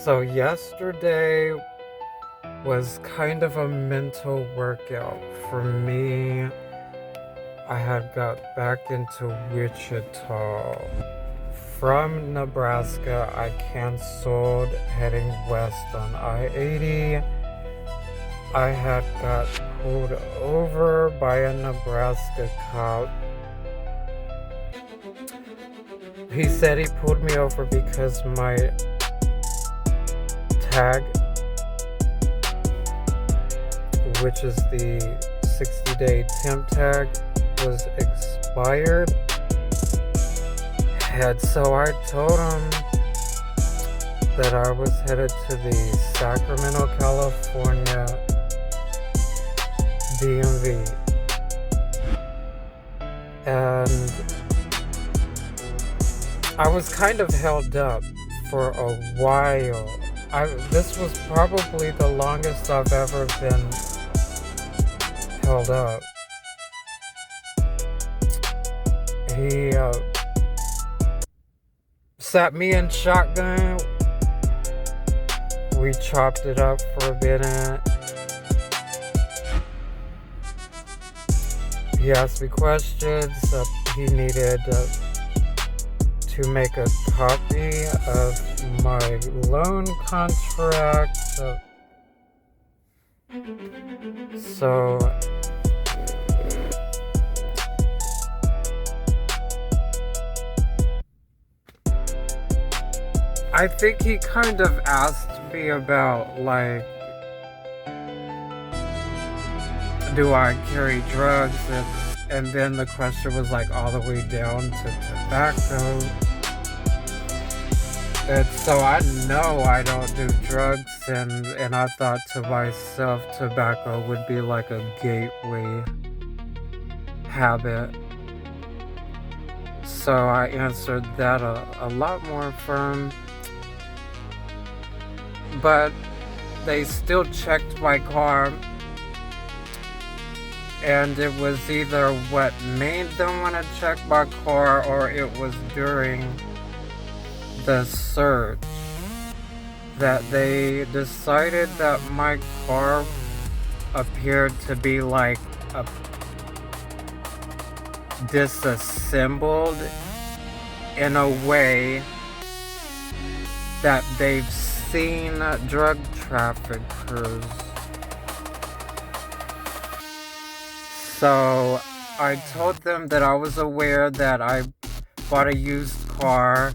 So yesterday was kind of a mental workout for me. I had got back into Wichita. From Nebraska, I canceled heading west on I-80. I had got pulled over by a Nebraska cop. He said he pulled me over because my tag, which is the 60-day temp tag, was expired. And so I told him that I was headed to the Sacramento, California DMV. And I was kind of held up for a while. This was probably the longest I've ever been held up. He sat me in shotgun. We chopped it up for a minute. He asked me questions. He needed to make a copy of my loan contract. So I think he kind of asked me about, like, do I carry drugs? And then the question was like all the way down to tobacco. And so I know I don't do drugs, and I thought to myself tobacco would be like a gateway habit. So I answered that a lot more firm. But they still checked my car, and it was either what made them want to check my car or it was during the search that they decided that my car appeared to be like disassembled in a way that they've seen drug traffickers. So I told them that I was aware that I bought a used car,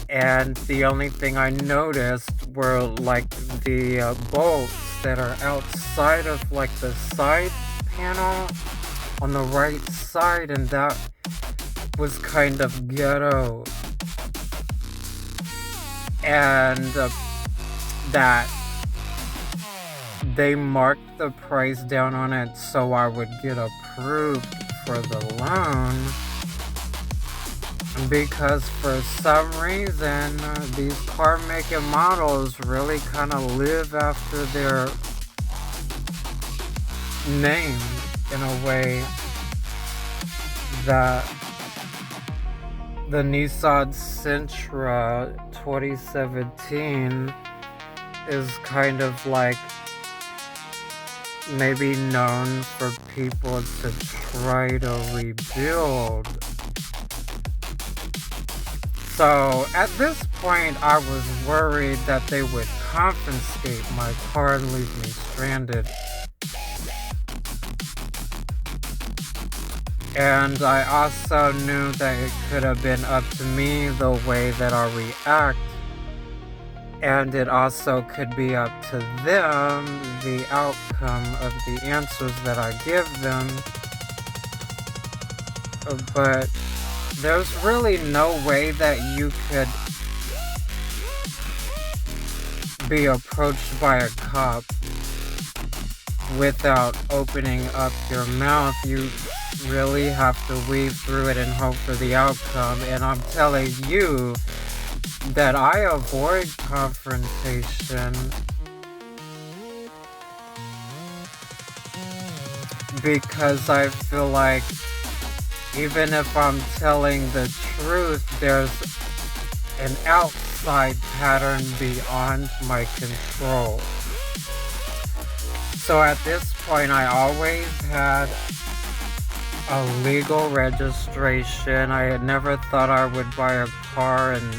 and the only thing I noticed were like the bolts that are outside of like the side panel on the right side, and that was kind of ghetto. And that they marked the price down on it so I would get approved for the loan, because for some reason these car make and models really kind of live after their name in a way that the Nissan Sentra 2017 is kind of like maybe known for people to try to rebuild. So at this point I was worried that they would confiscate my car and leave me stranded. And I also knew that it could have been up to me the way that I react. And it also could be up to them, the outcome of the answers that I give them. But there's really no way that you could be approached by a cop without opening up your mouth. You really have to weave through it and hope for the outcome. And I'm telling you that I avoid confrontation because I feel like even if I'm telling the truth, there's an outside roadside pattern beyond my control. So at this point, I always had a legal registration. I had never thought I would buy a car and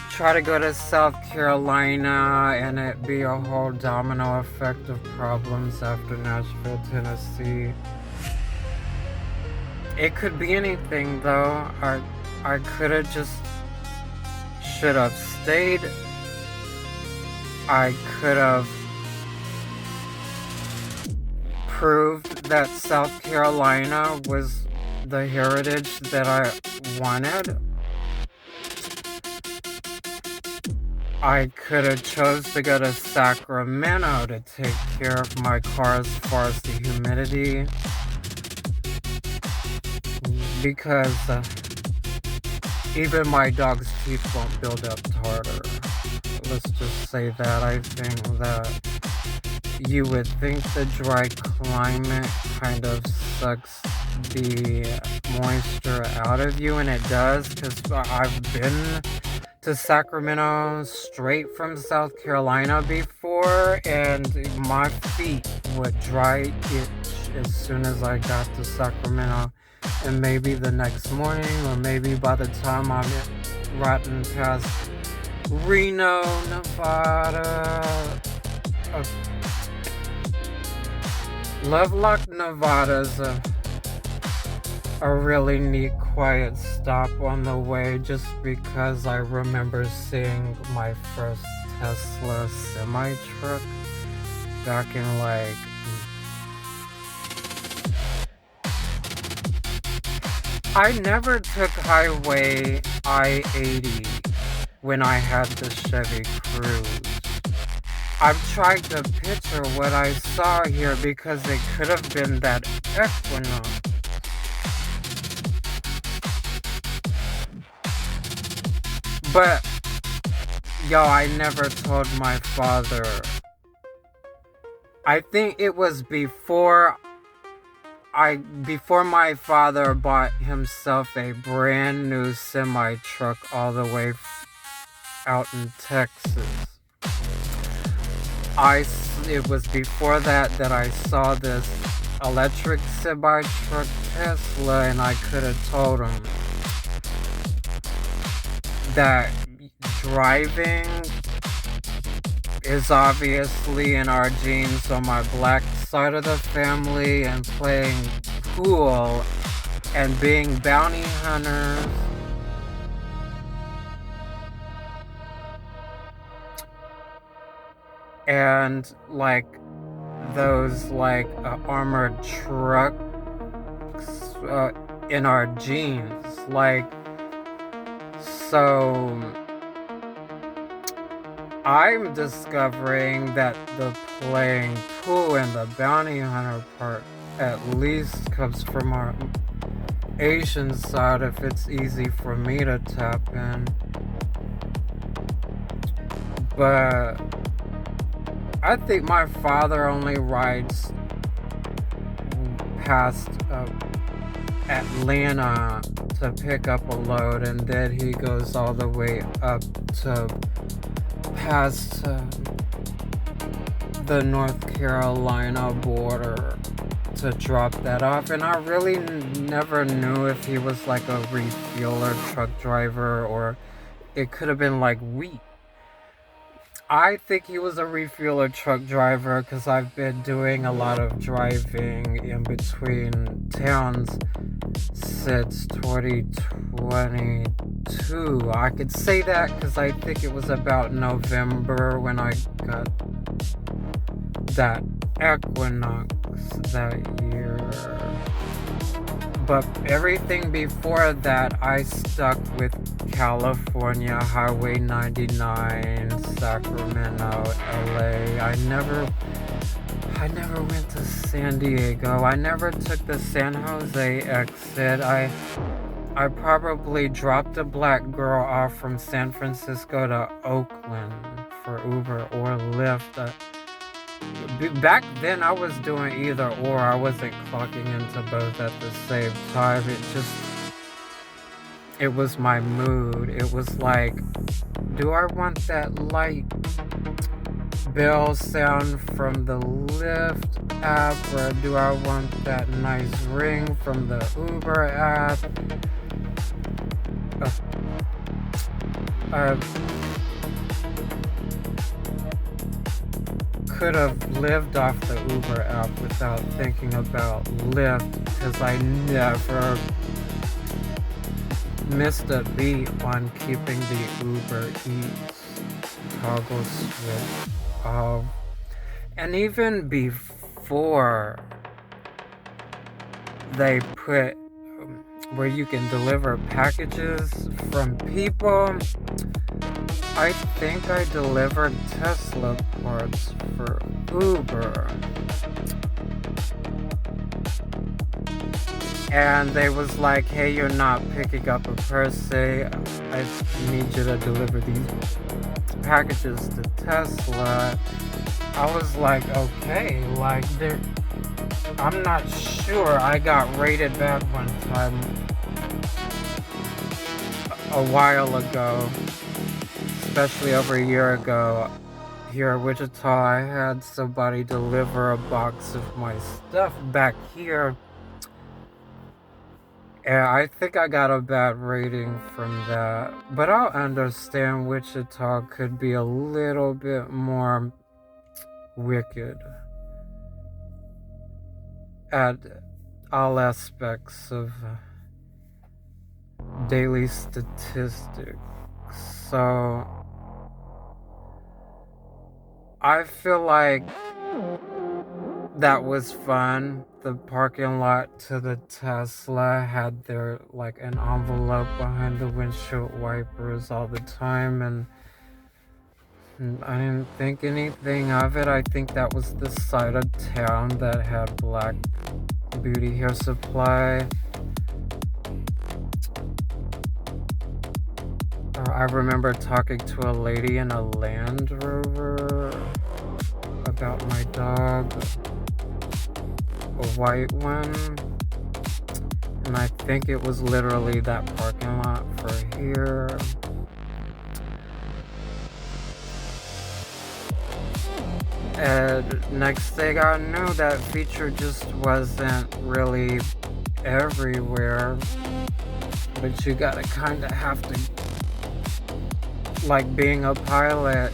try to go to South Carolina and it be a whole domino effect of problems after Nashville, Tennessee. It could be anything though. I could have just should have stayed. I could have proved that South Carolina was the heritage that I wanted. I could have chose to go to Sacramento to take care of my car as far as the humidity, because even my dog's teeth won't build up tartar. Let's just say that. I think that you would think the dry climate kind of sucks the moisture out of you, and it does, because I've been to Sacramento straight from South Carolina before, and my feet would dry itch as soon as I got to Sacramento. And maybe the next morning, or maybe by the time I'm riding past Reno, Nevada. Lovelock, Nevada's a really neat quiet stop on the way, just because I remember seeing my first Tesla semi-truck back in I never took Highway I-80 when I had the Chevy Cruze. I've tried to picture what I saw here, because it could have been that Equinox. But, yo, I never told my father. I think it was before my father bought himself a brand new semi truck all the way out in Texas. It was before that I saw this electric semi truck Tesla, and I could have told him that driving is obviously in our genes on my black side of the family, and playing pool and being bounty hunters and those armored trucks in our genes. So I'm discovering that the playing pool and the bounty hunter part at least comes from our Asian side, if it's easy for me to tap in. But I think my father only rides past Atlanta to pick up a load, and then he goes all the way up to past the North Carolina border to drop that off. And I really never knew if he was a refueler truck driver, or it could have been wheat. I think he was a refueler truck driver, because I've been doing a lot of driving in between towns since 2022. I could say that because I think it was about November when I got that Equinox that year. But everything before that, I stuck with California, Highway 99, Sacramento, LA. I never went to San Diego. I never took the San Jose exit. I probably dropped a black girl off from San Francisco to Oakland for Uber or Lyft. Back then, I was doing either or. I wasn't clocking into both at the same time. it was my mood. It was like, do I want that light bell sound from the Lyft app, or do I want that nice ring from the Uber app? I could have lived off the Uber app without thinking about Lyft, because I never missed a beat on keeping the Uber Eats toggle switch off. And even before they put where you can deliver packages from people, I think I delivered Tesla parts for Uber. And they was like, hey, you're not picking up a Perse. I need you to deliver these packages to Tesla. I was like, okay, like I'm not sure. I got rated bad one time a while ago, especially over a year ago. Here at Wichita, I had somebody deliver a box of my stuff back here. And I think I got a bad rating from that. But I'll understand Wichita could be a little bit more wicked at all aspects of daily statistics. So I feel like that was fun. The parking lot to the Tesla had their like an envelope behind the windshield wipers all the time, and I didn't think anything of it. I think that was the side of town that had Black Beauty Hair Supply. I remember talking to a lady in a Land Rover about my dog, a white one, and I think it was literally that parking lot for here. And next thing I knew, that feature just wasn't really everywhere, but you gotta kind of have to, like being a pilot,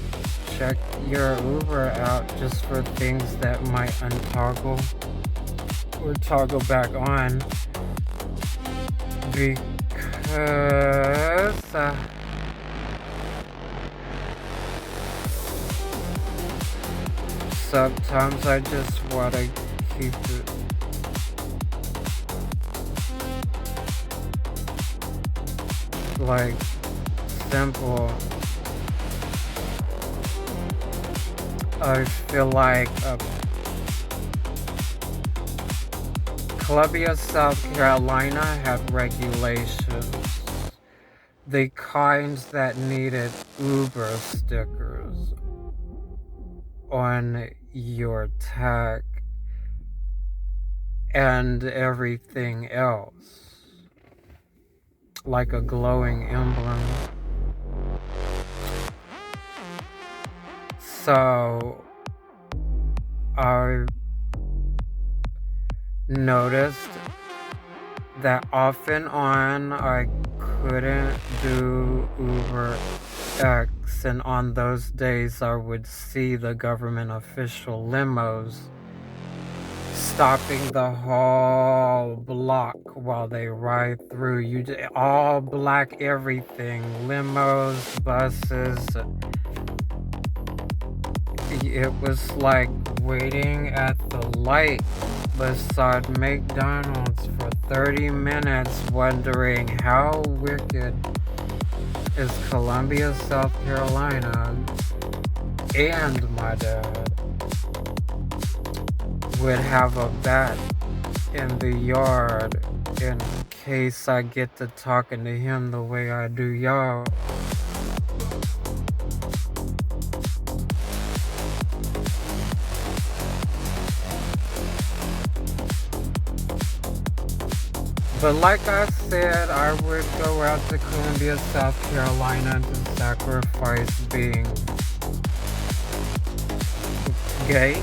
check your Uber out just for things that might untoggle or toggle back on, because sometimes I just want to keep it like simple. I feel like Columbia, South Carolina had regulations, the kinds that needed Uber stickers on your tag and everything else, like a glowing emblem. So I noticed that off and on I couldn't do Uber X, and on those days I would see the government official limos stopping the whole block while they ride through. All black everything, limos, buses. It was like waiting at the light beside McDonald's for 30 minutes, wondering how wicked is Columbia, South Carolina. And my dad would have a bat in the yard in case I get to talking to him the way I do y'all. But like I said, I would go out to Columbia, South Carolina to sacrifice being gay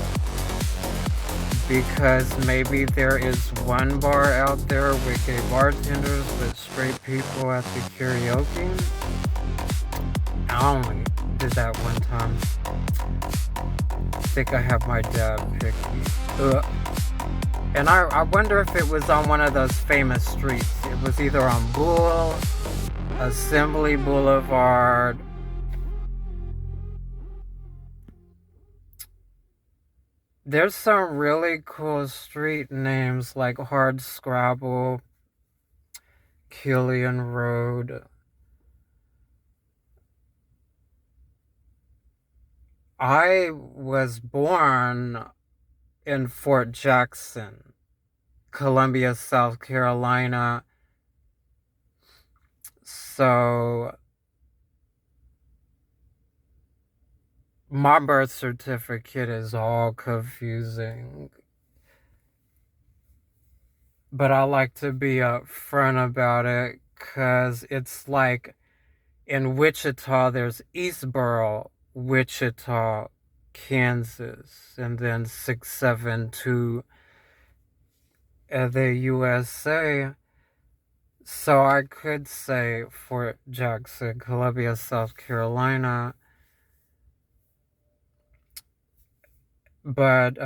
because maybe there is one bar out there with gay bartenders but straight people at the karaoke. I only did that one time. I think I have my dad pick me. And I wonder if it was on one of those famous streets. It was either on Bull, Assembly Boulevard. There's some really cool street names like Hard Scrabble, Killian Road. I was born in Fort Jackson, Columbia, South Carolina. So my birth certificate is all confusing. But I like to be upfront about it because it's like in Wichita, there's Eastboro, Wichita, Kansas, and then 672 the USA. So I could say Fort Jackson, Columbia, South Carolina. But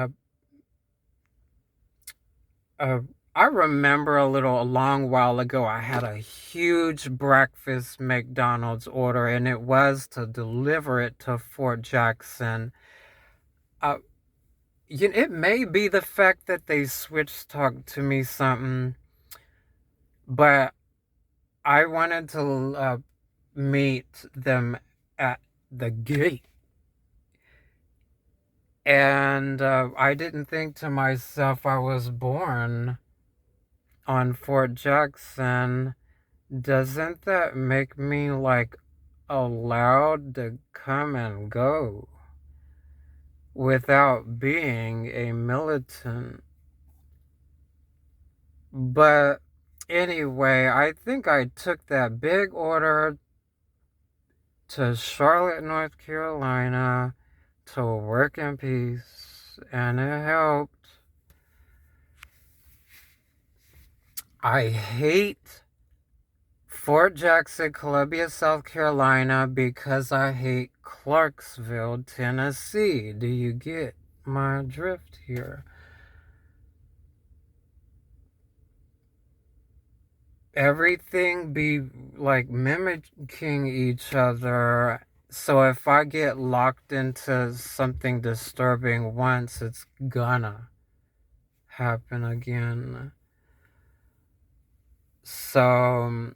I remember a long while ago, I had a huge breakfast McDonald's order, and it was to deliver it to Fort Jackson. Uh, it may be the fact that they switched talk to me something, but I wanted to meet them at the gate. And I didn't think to myself I was born on Fort Jackson. Doesn't that make me like allowed to come and go without being a militant? But anyway, I think I took that big order to Charlotte, North Carolina to work in peace, and it helped. I hate Fort Jackson, Columbia, South Carolina because I hate Clarksville, Tennessee. Do you get my drift here? Everything be like mimicking each other. So if I get locked into something disturbing once, it's gonna happen again. So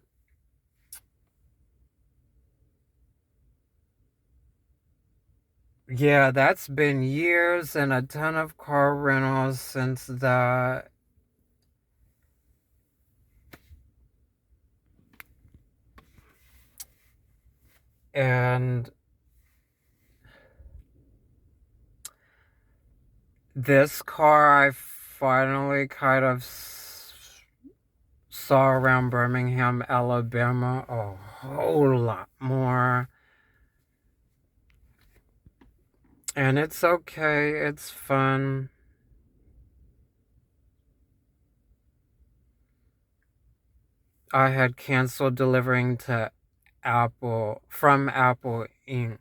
yeah, that's been years and a ton of car rentals since that. And this car I finally kind of saw around Birmingham, Alabama a whole lot more. And it's okay, it's fun. I had canceled delivering to Apple from Apple Inc.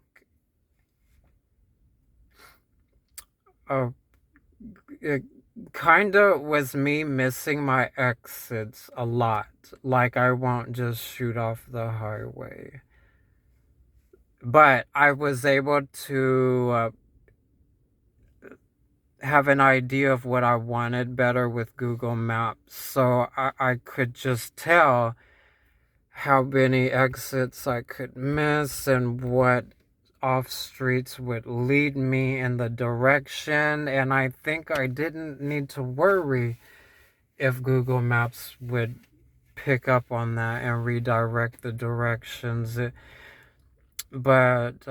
It kinda was me missing my exits a lot. Like I won't just shoot off the highway. But I was able to have an idea of what I wanted better with Google Maps. So I could just tell how many exits I could miss and what off streets would lead me in the direction. And I think I didn't need to worry if Google Maps would pick up on that and redirect the directions. But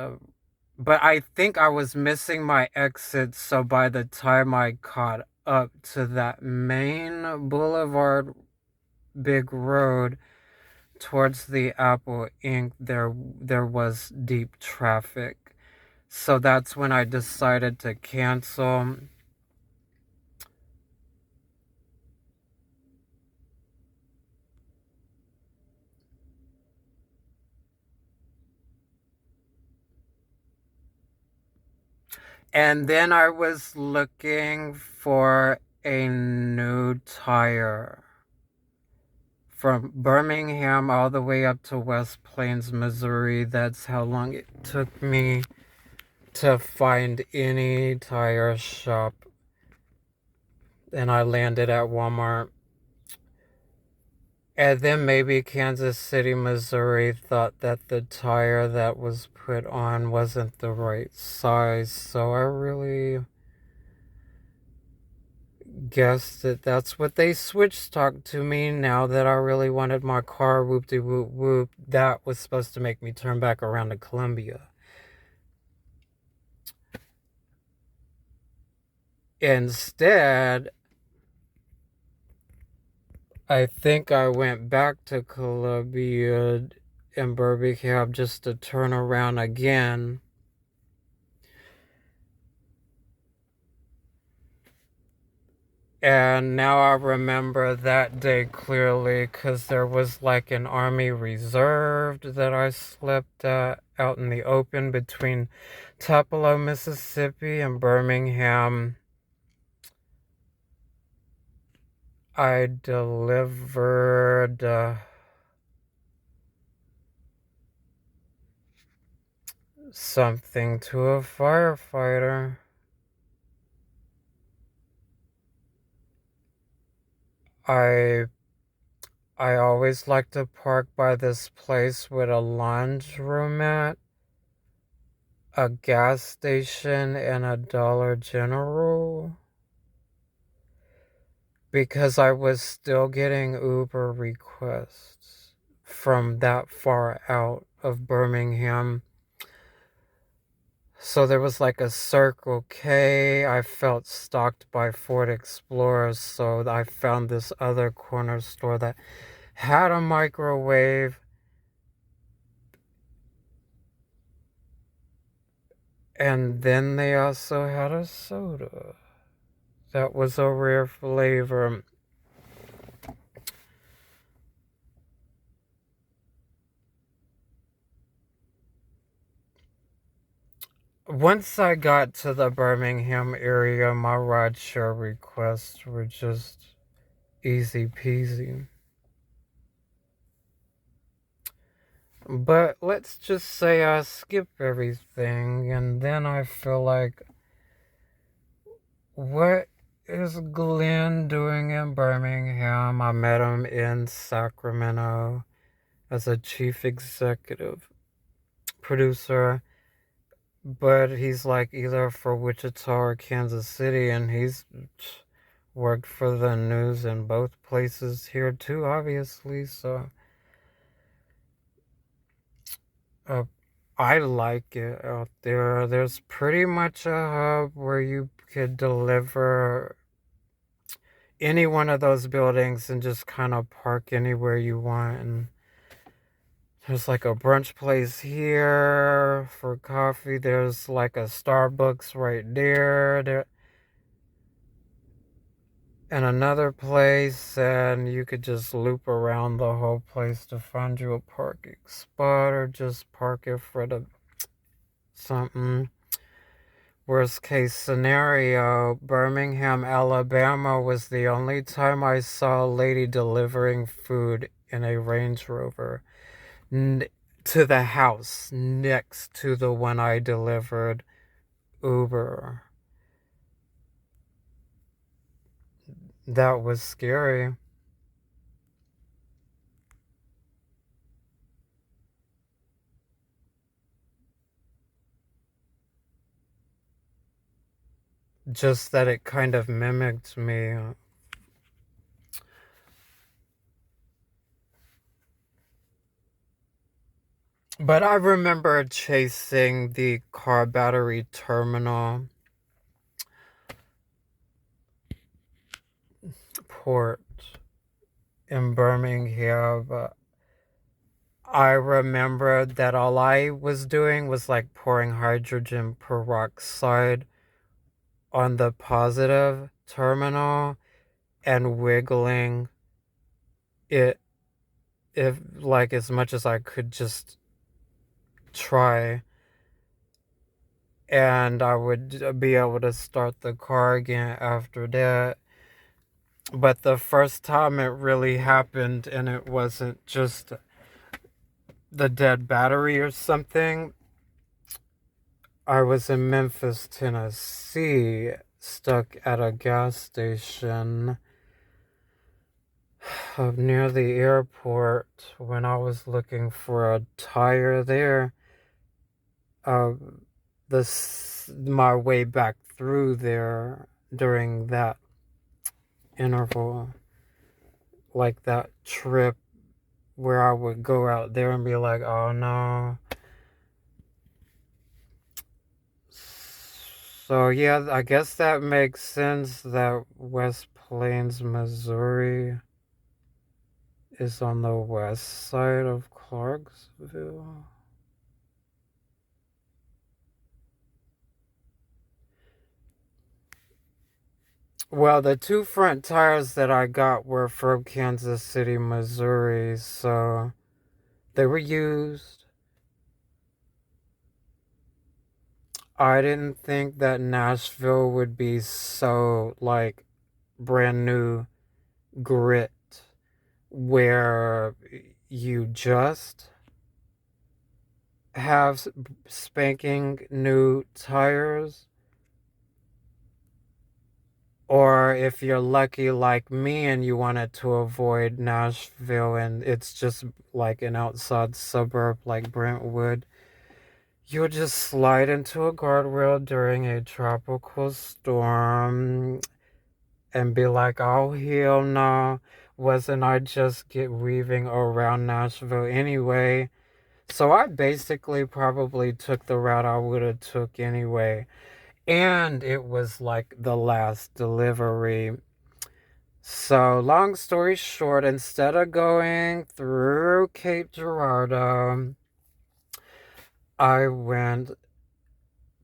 I think I was missing my exit, so by the time I caught up to that main boulevard big road towards the Apple Inc., there was deep traffic. So that's when I decided to cancel. And then I was looking for a new tire from Birmingham all the way up to West Plains, Missouri. That's how long it took me to find any tire shop. And I landed at Walmart. And then maybe Kansas City, Missouri thought that the tire that was put on wasn't the right size. So I really guessed that that's what they switched talk to me now that I really wanted my car. Whoop de whoop whoop. That was supposed to make me turn back around to Columbia. Instead, I think I went back to Columbia in Birmingham just to turn around again. And now I remember that day clearly because there was like an Army reserve that I slept at out in the open between Tupelo, Mississippi and Birmingham. I delivered something to a firefighter. I I always like to park by this place with a laundromat, a gas station, and a Dollar General because I was still getting Uber requests from that far out of Birmingham. So there was like a Circle K. I felt stalked by Ford Explorers, so I found this other corner store that had a microwave. And then they also had a soda. That was a rare flavor. Once I got to the Birmingham area, my rideshare requests were just easy peasy. But let's just say I skip everything, and then I feel like, what is Glenn doing in Birmingham? I met him in Sacramento as a chief executive producer, but he's like either for Wichita or Kansas City, and he's worked for the news in both places here too, obviously. So uh, I like it out there. There's pretty much a hub where you could deliver any one of those buildings and just kind of park anywhere you want. And there's like a brunch place here for coffee. There's like a Starbucks right there. And another place, and you could just loop around the whole place to find you a parking spot or just park it for the something. Worst case scenario, Birmingham, Alabama was the only time I saw a lady delivering food in a Range Rover to the house next to the one I delivered Uber. That was scary. Just that it kind of mimicked me. But I remember chasing the car battery terminal port in Birmingham. I remember that all I was doing was like pouring hydrogen peroxide on the positive terminal and wiggling it, if like as much as I could just try, and I would be able to start the car again after that. But the first time it really happened, and it wasn't just the dead battery or something, I was in Memphis, Tennessee, stuck at a gas station near the airport when I was looking for a tire there. Uh, my way back through there during that interval, like that trip where I would go out there and be like, oh no. So yeah, I guess that makes sense that West Plains, Missouri is on the west side of Clarksville. Well, the two front tires that I got were from Kansas City, Missouri, so they were used. I didn't think that Nashville would be so like brand new grit where you just have spanking new tires, or if you're lucky like me and you wanted to avoid Nashville and it's just like an outside suburb like Brentwood, you'll just slide into a guardrail during a tropical storm and be like, oh, hell no, wasn't I just get weaving around Nashville anyway? So I basically probably took the route I would have took anyway. And it was like the last delivery. So long story short, instead of going through Cape Girardeau, I went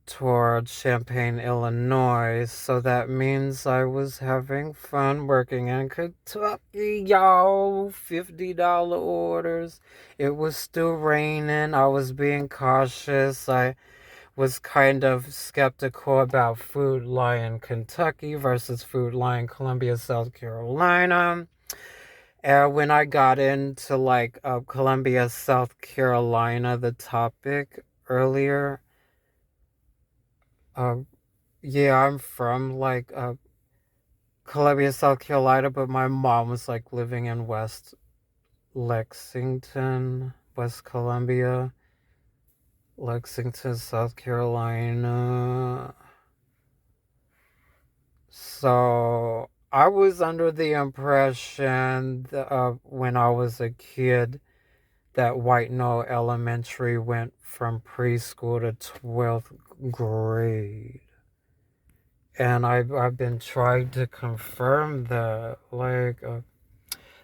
towards Champaign, Illinois. So that means I was having fun working in Kentucky, y'all. $50 orders. It was still raining. I was being cautious. I was kind of skeptical about Food Lion Kentucky versus Food Lion Columbia, South Carolina. And when I got into like Columbia, South Carolina, the topic earlier, uh, yeah, I'm from like Columbia, South Carolina, but my mom was like living in West Lexington, West Columbia, Lexington, South Carolina. So I was under the impression that, when I was a kid that White Knoll Elementary went from preschool to 12th grade. And I've been trying to confirm that, like,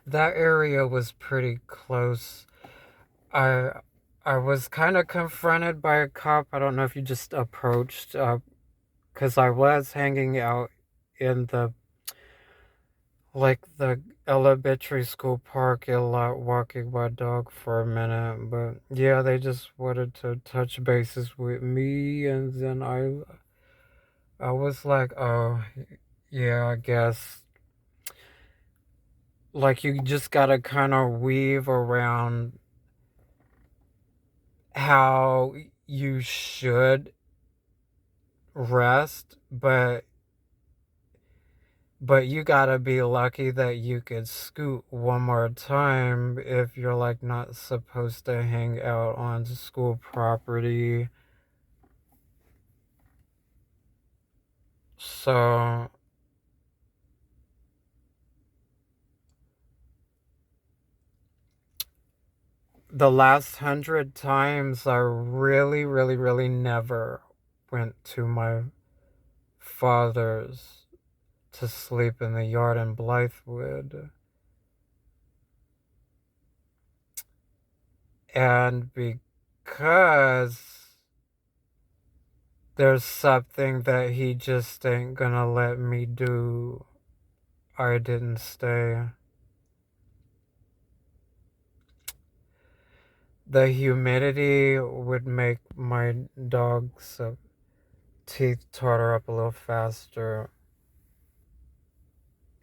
that area was pretty close. I I was kind of confronted by a cop. I don't know if you just approached, because I was hanging out in the elementary school parking lot walking my dog for a minute, but yeah, they just wanted to touch bases with me, and then I was like, oh yeah, I guess like you just gotta kind of weave around how you should rest, but you gotta be lucky that you could scoot one more time if you're like not supposed to hang out on school property. So the last 100 times I really, really, really never went to my father's to sleep in the yard in Blythewood. And because there's something that he just ain't gonna let me do, I didn't stay. The humidity would make my dog's teeth totter up a little faster.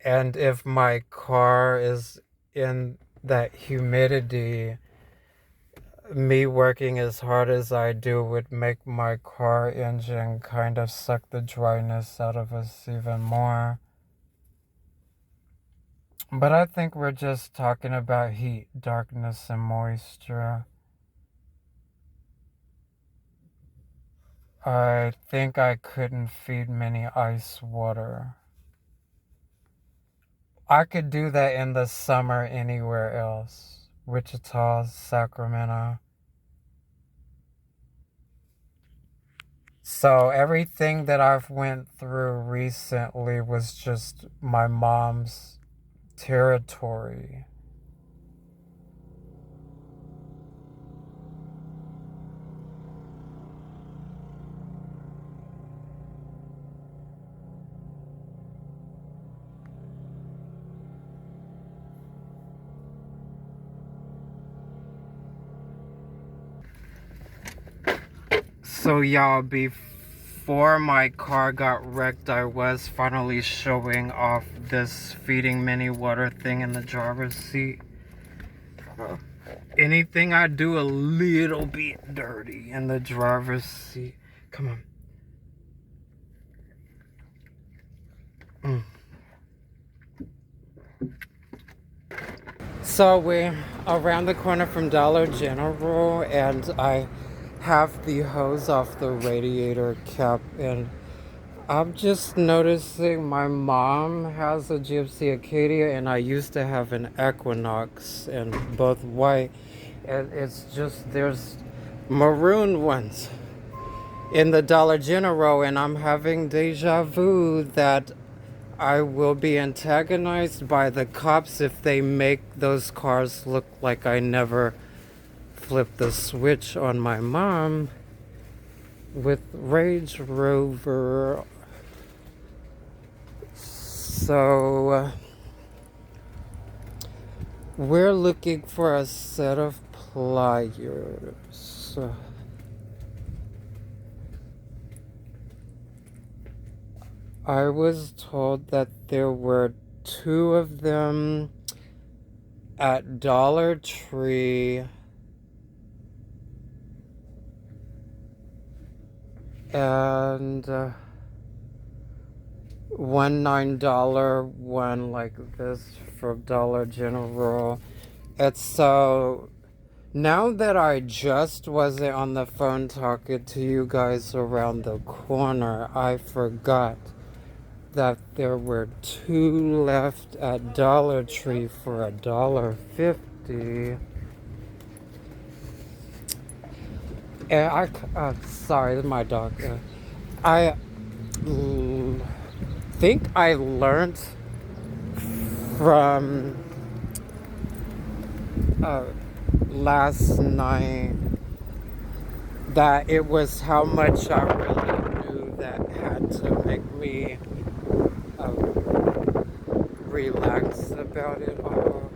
And if my car is in that humidity, me working as hard as I do would make my car engine kind of suck the dryness out of us even more. But I think we're just talking about heat, darkness, and moisture. I think I couldn't feed many ice water. I could do that in the summer anywhere else. Wichita, Sacramento. So everything that I've went through recently was just my mom's territory. So y'all, before my car got wrecked, I was finally showing off this feeding mini water thing in the driver's seat. Anything I do a little bit dirty in the driver's seat. Come on. So we're around the corner from Dollar General, and I have the hose off the radiator cap, and I'm just noticing my mom has a GMC Acadia, and I used to have an Equinox, and both white, and it's just there's maroon ones in the Dollar General, and I'm having deja vu that I will be antagonized by the cops if they make those cars look like I never flipped the switch on my mom with Range Rover. So we're looking for a set of pliers. I was told that there were 2 of them at Dollar Tree, and one $9 one like this from Dollar General. It's so now that I just wasn't on the phone talking to you guys around the corner, I forgot that there were 2 left at Dollar Tree for $1.50. And sorry, my dog. I think I learned from last night that it was how much I really knew that had to make me relax about it all.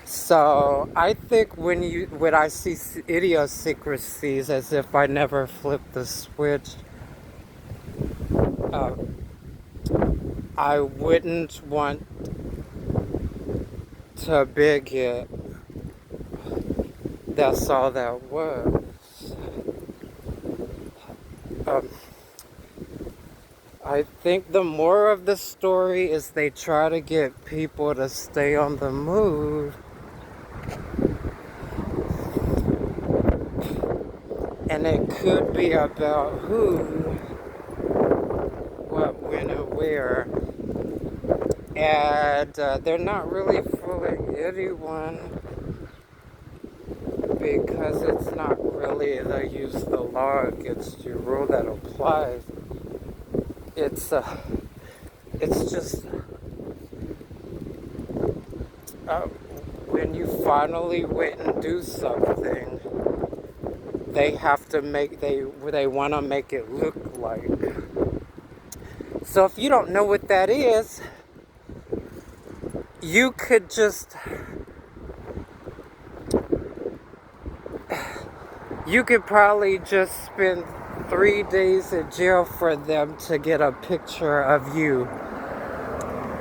So I think when I see idiosyncrasies as if I never flipped the switch, I wouldn't want to big it. That's all that was. I think the moral of the story is they try to get people to stay on the move. And it could be about who, what, when, and where. And they're not really fooling anyone because it's not really the use the law against you rule that applies. It's just when you finally went and do something, they have to make, they want to make it look like. So if you don't know what that is, you could just, you could probably just spend 3 days in jail for them to get a picture of you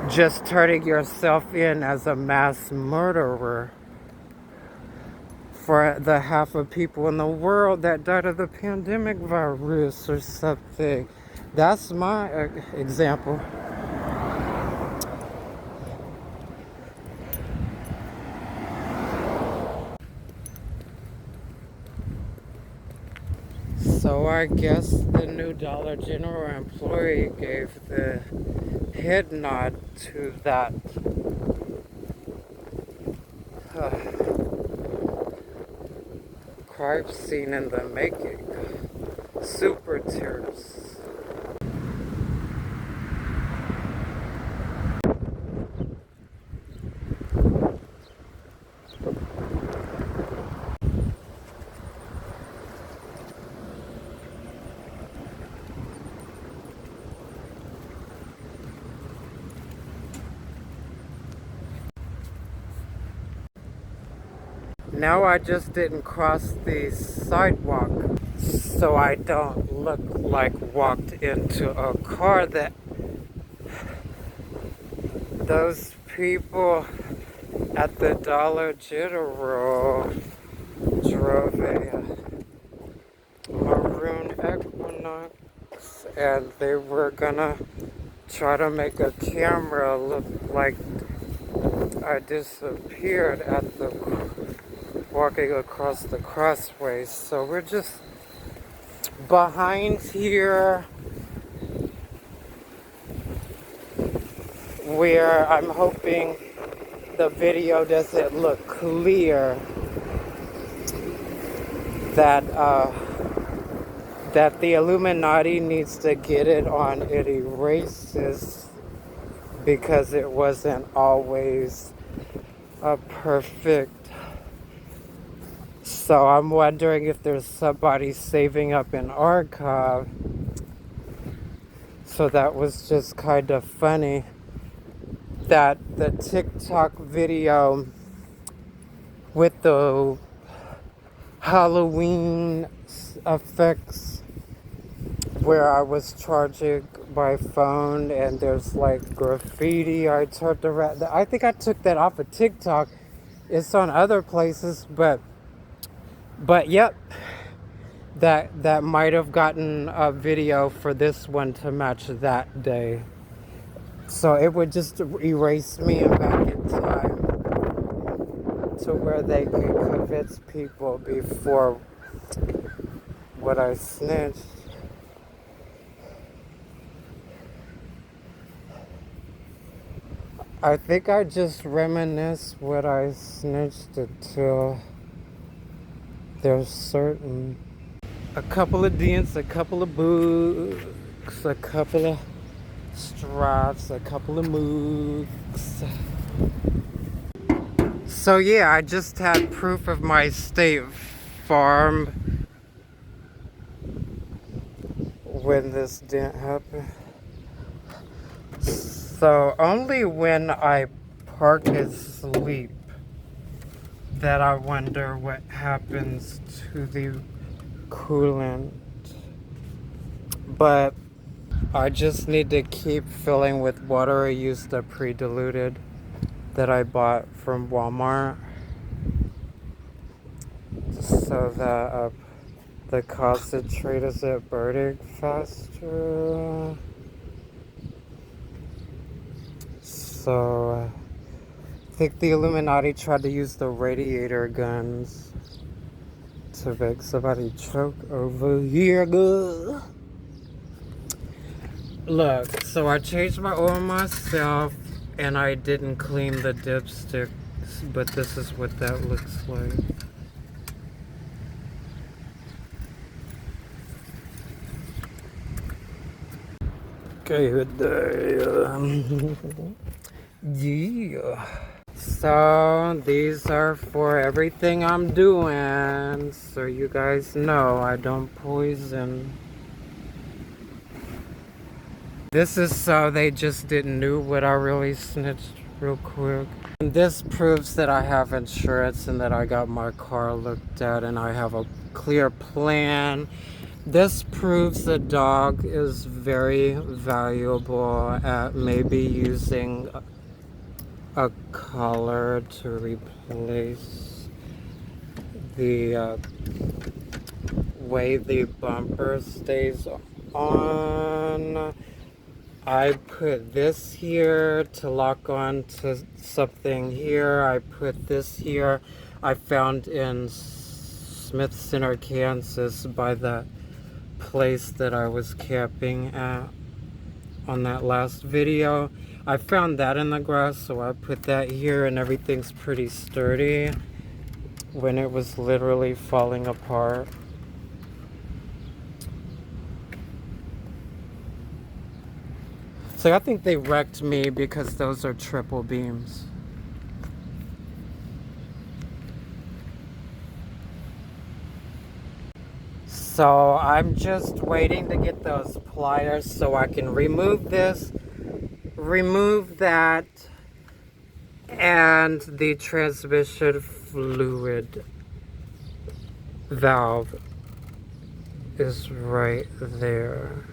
just turning yourself in as a mass murderer for the half of people in the world that died of the pandemic virus or something. That's my example. So I guess the new Dollar General employee gave the head nod to that crime scene in the making. Super tears. Now I just didn't cross the sidewalk so I don't look like walked into a car that those people at the Dollar General drove a maroon Equinox and they were gonna try to make a camera look like I disappeared at the walking across the crossways. So we're just behind here where I'm hoping the video doesn't look clear that that the Illuminati needs to get it on it erases because it wasn't always a perfect. So I'm wondering if there's somebody saving up an archive. So that was just kind of funny that the TikTok video with the Halloween effects where I was charging my phone and there's like graffiti. I turned around. I think I took that off of TikTok. It's on other places, but yep, that might have gotten a video for this one to match that day. So it would just erase me back in time to where they could convince people before what I snitched. I think I just reminisce what I snitched until there's certain. A couple of dents, a couple of books, a couple of straps, a couple of mooks. So yeah, I just had proof of my State Farm when this didn't happen. So only when I park and sleep that I wonder what happens to the coolant. But I just need to keep filling with water I used the pre-diluted that I bought from Walmart so that the concentrate isn't burning faster. So I think the Illuminati tried to use the radiator guns to make somebody choke over here. Good. Look, so I changed my oil myself and I didn't clean the dipsticks, but this is what that looks like. Okay, good day. Yeah. So these are for everything I'm doing, so you guys know I don't poison. This is so they just didn't know what I really snitched real quick. And this proves that I have insurance and that I got my car looked at and I have a clear plan. This proves the dog is very valuable at maybe using a collar to replace the way the bumper stays on. I put this here to lock on to something here. I put this here. I found in Smith Center, Kansas by the place that I was camping at on that last video. I found that in the grass, so I put that here, and everything's pretty sturdy when it was literally falling apart. So I think they wrecked me because those are triple beams. So I'm just waiting to get those pliers so I can remove this, remove that, and the transmission fluid valve is right there.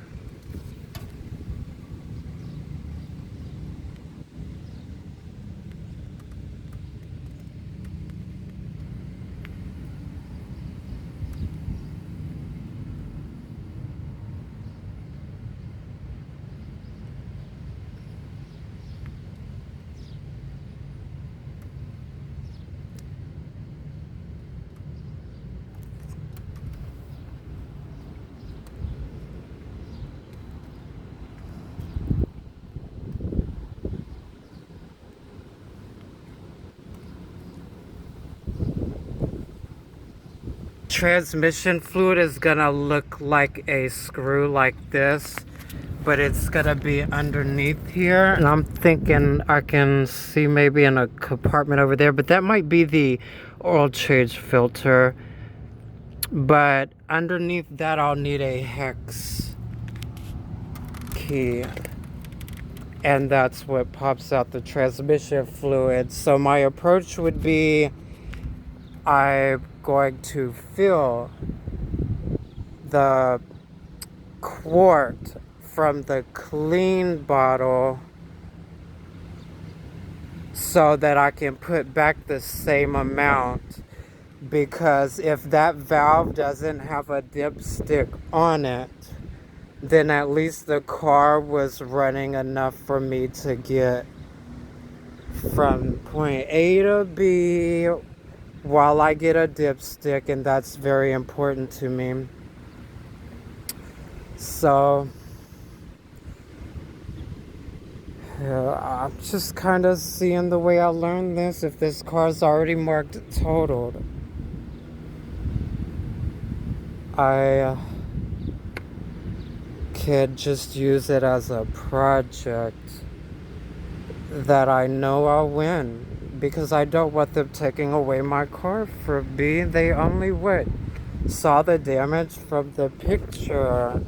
Transmission fluid is gonna look like a screw like this, but it's gonna be underneath here, and I'm thinking I can see maybe in a compartment over there, but that might be the oil change filter. But underneath that I'll need a hex key, and that's what pops out the transmission fluid. So my approach would be I'm going to fill the quart from the clean bottle so that I can put back the same amount, because if that valve doesn't have a dipstick on it, then at least the car was running enough for me to get from point A to B while I get a dipstick, and that's very important to me. So I'm just kind of seeing the way I learned this. If this car's already marked totaled, I could just use it as a project that I know I'll win, because I don't want them taking away my car from me. They only saw the damage from the picture.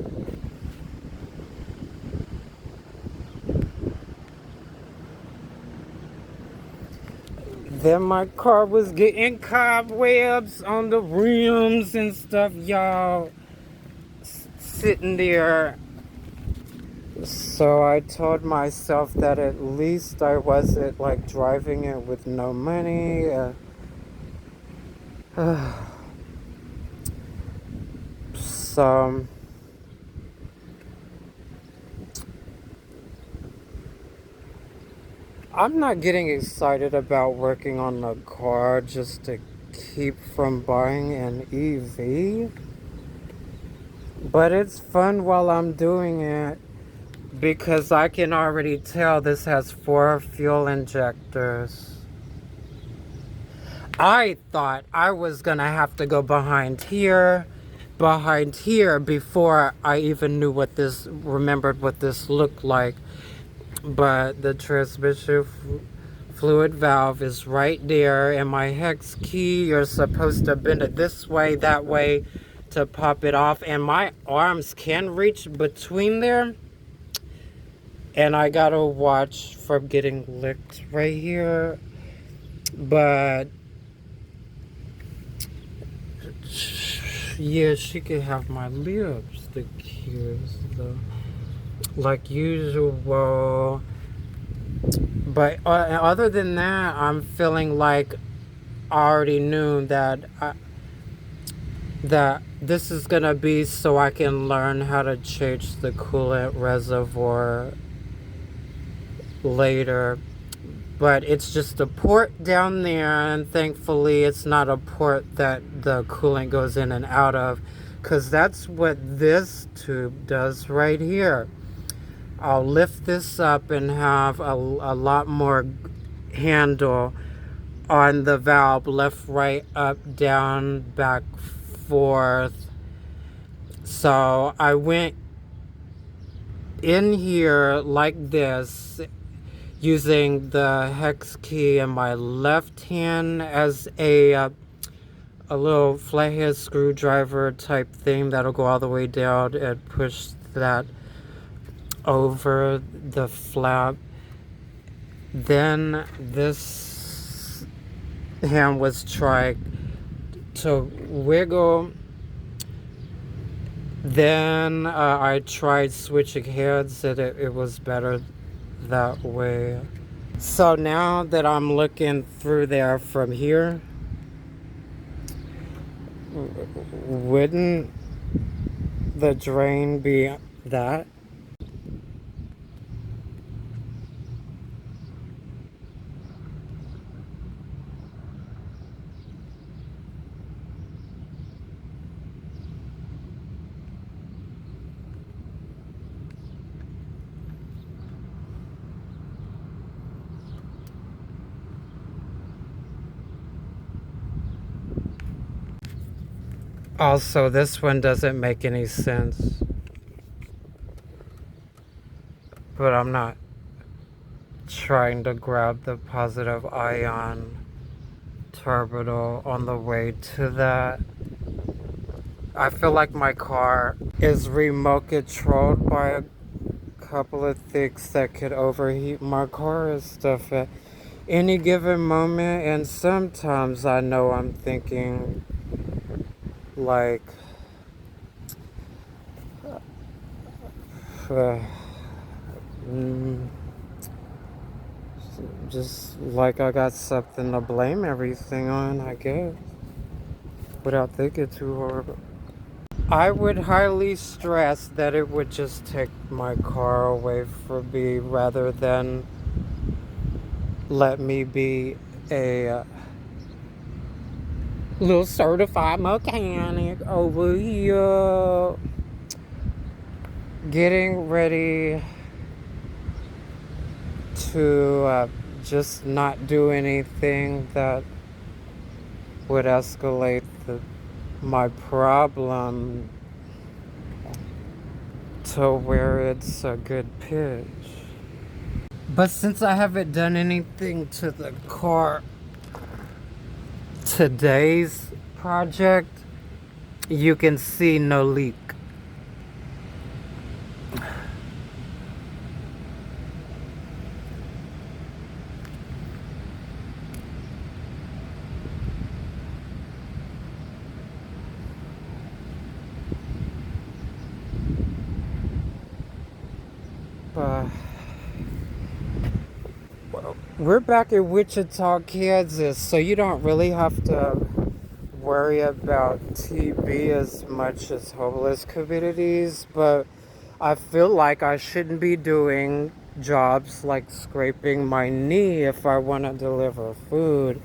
Then my car was getting cobwebs on the rims and stuff, y'all, sitting there. So I told myself that at least I wasn't like driving it with no money. So I'm not getting excited about working on the car just to keep from buying an EV, but it's fun while I'm doing it, because I can already tell this has 4 fuel injectors. I thought I was gonna have to go behind here before I even knew remembered what this looked like. But the transmission fluid valve is right there, and my hex key, you're supposed to bend it this way, that way to pop it off, and my arms can reach between there, and I gotta watch from getting licked right here. But yeah, she could have my lipstick here, so, like usual. But other than that, I'm feeling like I already knew that that this is gonna be so I can learn how to change the coolant reservoir later. But it's just a port down there, and thankfully it's not a port that the coolant goes in and out of, because that's what this tube does right here. I'll lift this up and have a lot more handle on the valve, left, right, up, down, back, forth. So I went in here like this, using the hex key in my left hand as a little flathead screwdriver type thing that'll go all the way down and push that over the flap. Then this hand was trying to wiggle. Then I tried switching hands, and it was better that way. So now that I'm looking through there from here, wouldn't the drain be that? Also, this one doesn't make any sense, but I'm not trying to grab the positive ion terminal on the way to that. I feel like my car is remote controlled by a couple of things that could overheat my car and stuff at any given moment, and sometimes I know I'm thinking like just like I got something to blame everything on, I guess, without thinking too hard. I would highly stress that it would just take my car away from me rather than let me be a little certified mechanic over here, getting ready to just not do anything that would escalate my problem to where it's a good pitch. But since I haven't done anything to the car today's project, you can see no leak. We're back in Wichita, Kansas, so you don't really have to worry about TB as much as homeless communities, but I feel like I shouldn't be doing jobs like scraping my knee if I want to deliver food.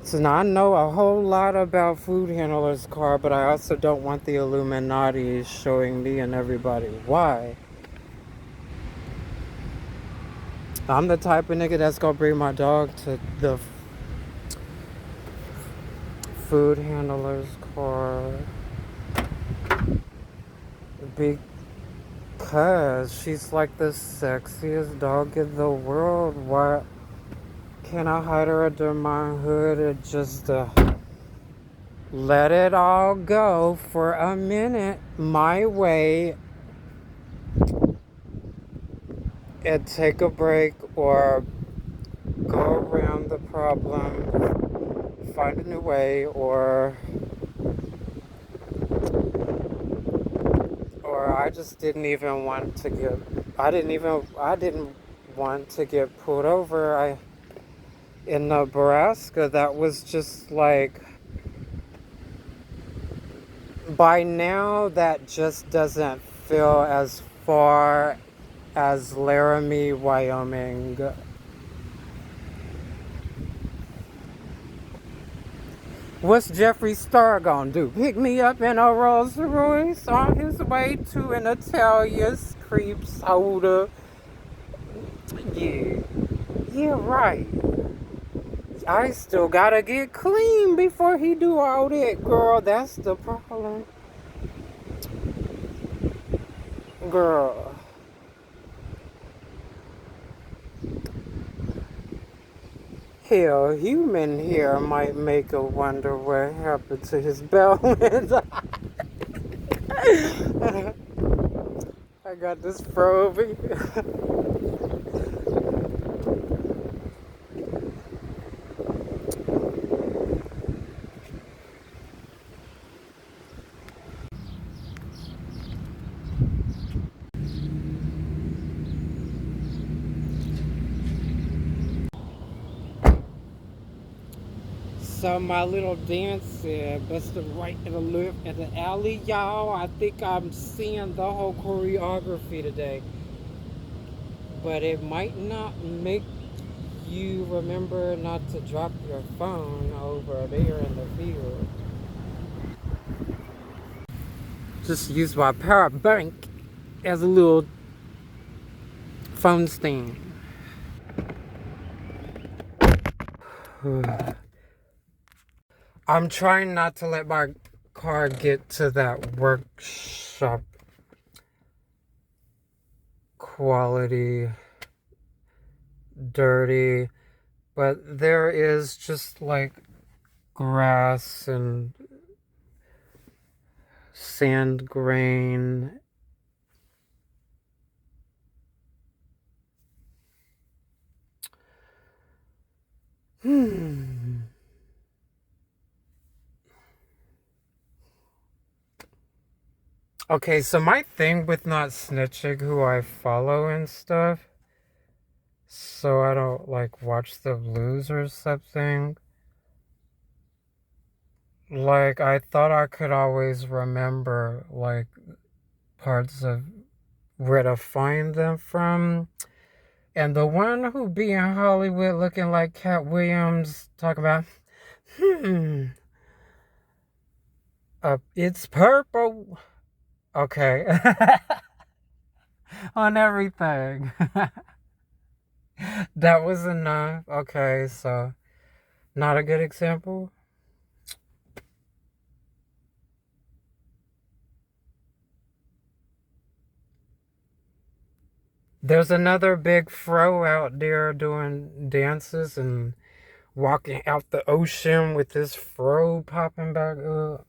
So now I know a whole lot about food handlers' car, but I also don't want the Illuminati showing me and everybody why. I'm the type of nigga that's gonna bring my dog to the food handler's car because she's like the sexiest dog in the world. Why can I hide her under my hood and just let it all go for a minute my way and take a break or go around the problem, find a new way, or I just didn't even want to get I didn't want to get pulled over. In Nebraska, that was just like, by now that just doesn't feel as far as Laramie, Wyoming. What's Jeffree Star gonna do? Pick me up in a Rolls Royce on his way to an Italia's creep soda? Yeah. Yeah, right. I still gotta get clean before he do all that, girl. That's the problem. Girl. Hell, human hair might make a wonder what happened to his balance. I got this fro over here. So my little dance busted right in the lip in the alley, y'all. I think I'm seeing the whole choreography today. But it might not make you remember not to drop your phone over there in the field. Just use my power bank as a little phone stand. I'm trying not to let my car get to that workshop quality dirty, but there is just like grass and sand grain. Okay, so my thing with not snitching who I follow and stuff, so I don't like watch the blues or something. Like, I thought I could always remember like parts of where to find them from. And the one who be in Hollywood looking like Cat Williams talking about, it's purple. Okay. On everything. That was enough. Okay, so not a good example. There's another big fro out there doing dances and walking out the ocean with this fro popping back up.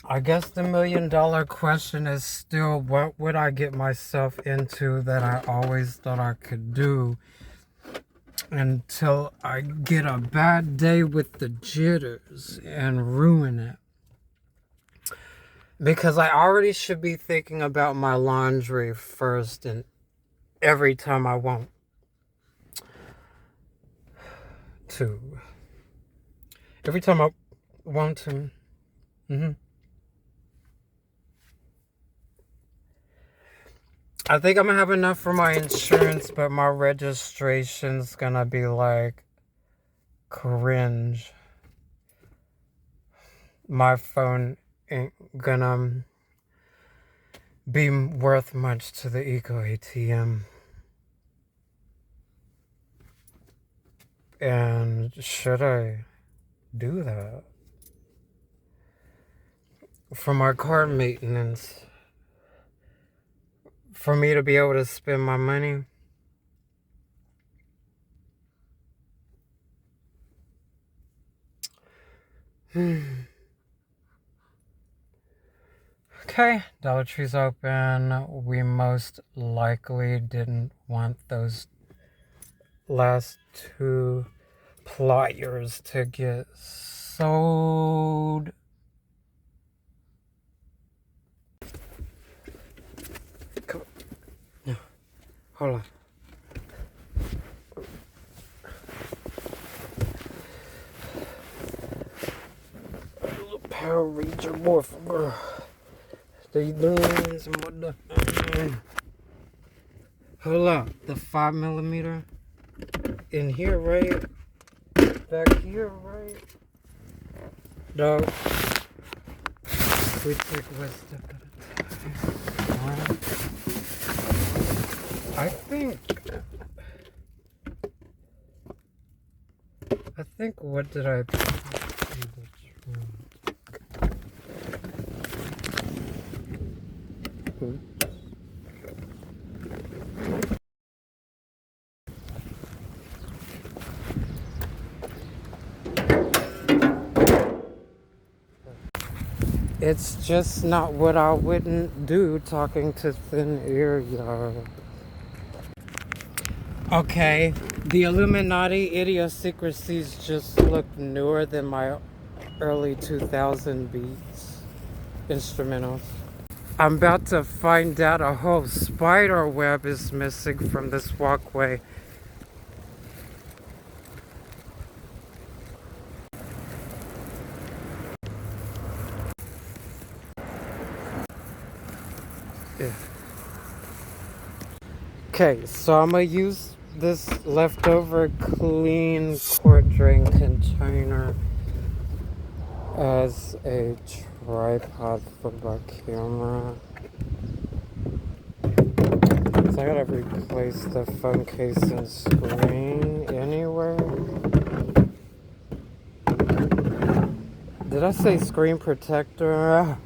I guess the $1,000,000 question is still, what would I get myself into that I always thought I could do until I get a bad day with the jitters and ruin it? Because I already should be thinking about my laundry first and every time I want to. Every time I want to. I think I'm gonna have enough for my insurance, but my registration's gonna be like cringe. My phone ain't gonna be worth much to the Eco ATM. And should I do that? For my car maintenance. For me to be able to spend my money. Okay, Dollar Tree's open. We most likely didn't want those last two pliers to get sold. Come on. No, hold on. Power Ranger Morphin Girl. They doing some other. Hold up, the 5mm in here, right? Back here, right? Dog. We take one step at a time. I think what did I put in the trunk? It's just not what I wouldn't do talking to thin ear, y'all. Okay, the Illuminati idiosyncrasies just look newer than my early 2000 beats instrumentals. I'm about to find out a whole spider web is missing from this walkway. Yeah. Okay, so I'm gonna use this leftover clean quart drain container as a tripod for my camera. So I gotta replace the phone case and screen anyway. Did I say screen protector?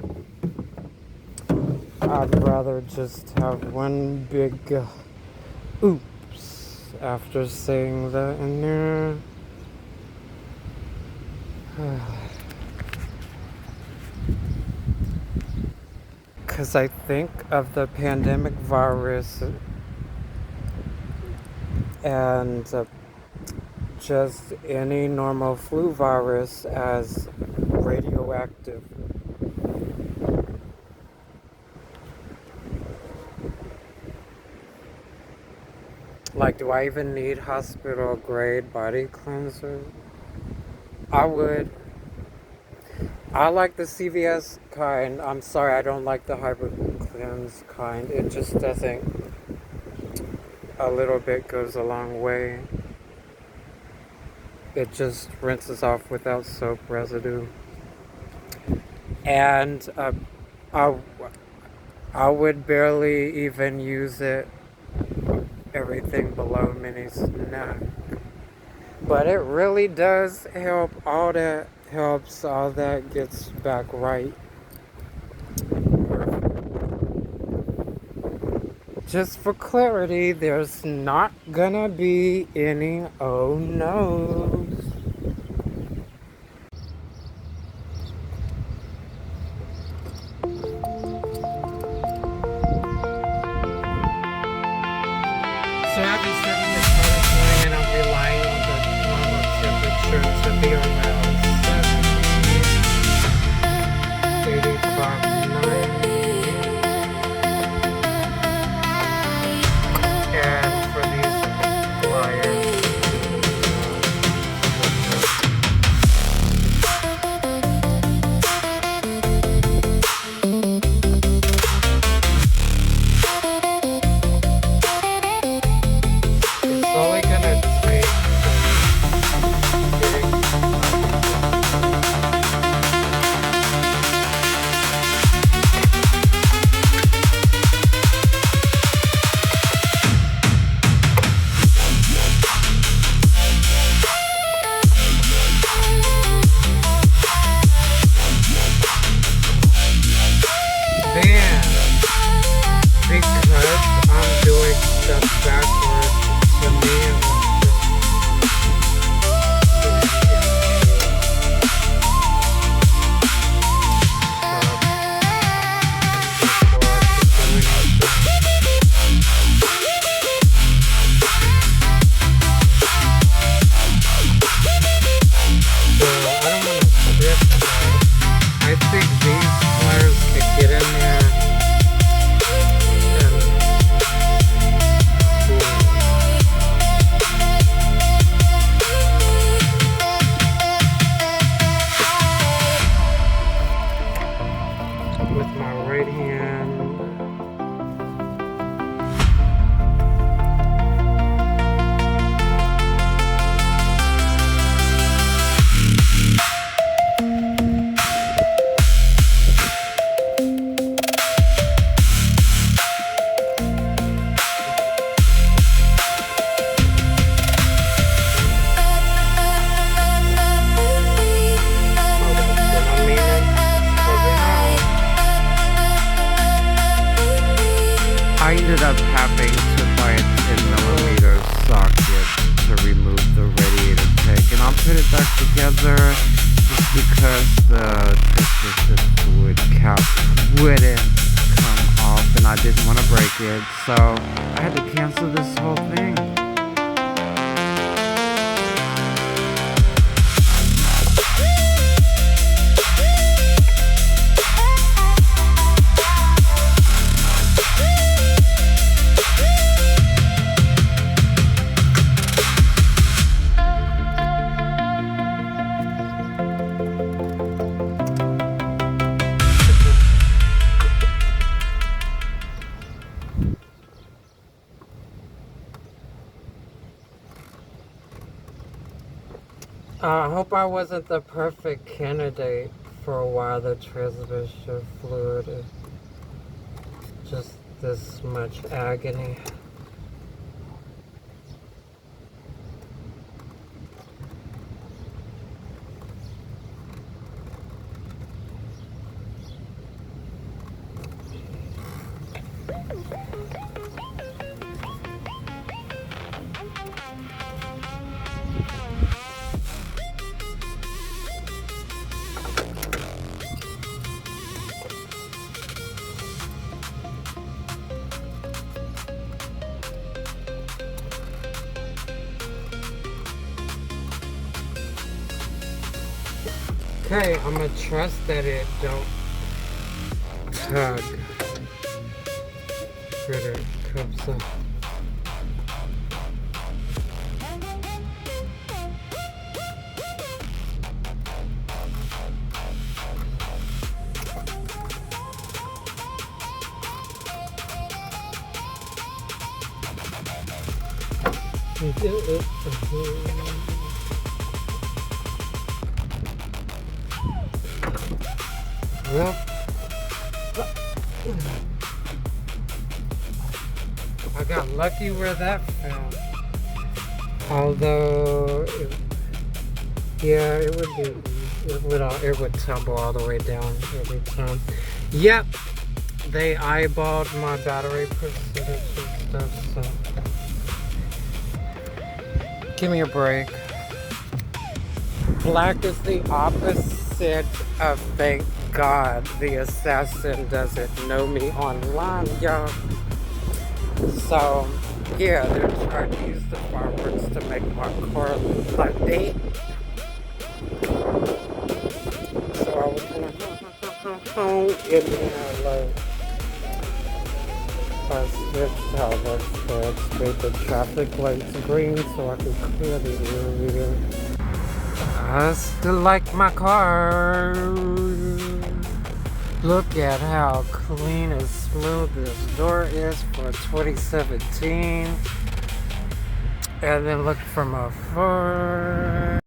I'd rather just have one big oops after saying that in there. Because I think of the pandemic virus and just any normal flu virus as radioactive. Like, do I even need hospital grade body cleanser? I would. I like the CVS kind. I'm sorry, I don't like the Hyper Cleanse kind. It just doesn't. A little bit goes a long way. It just rinses off without soap residue. And I would barely even use it. Everything below mini snack. But it really does help. All that helps, all that gets back right. Just for clarity, there's not gonna be any oh no's. So I've been setting the color going and I'm relying on the normal temperature to be around 85, 90. And for these pliers, step backward. To me, it was I think these players could get in there and with my right hand. I ended up having to buy a 10mm socket to remove the radiator tank, and I'll put it back together just because the transmission fluid cap wouldn't come off and I didn't want to break it, so I had to cancel this whole thing. I hope I wasn't the perfect candidate for why the transmission fluid is just this much agony. Okay, I'm gonna trust that it don't tug for the cups up. Well, I got lucky where that fell. Although, it would be, it would tumble all the way down every time. Yep, they eyeballed my battery percentage and stuff, so give me a break. Black is the opposite of thank God the assassin doesn't know me online, y'all. So, yeah, they're trying to use the fireworks to make my car look like they. So I was gonna in there like I switched how that's made the traffic lights green so I could clear the area. I still like my car. Look at how clean and smooth this door is for 2017. And then look from afar.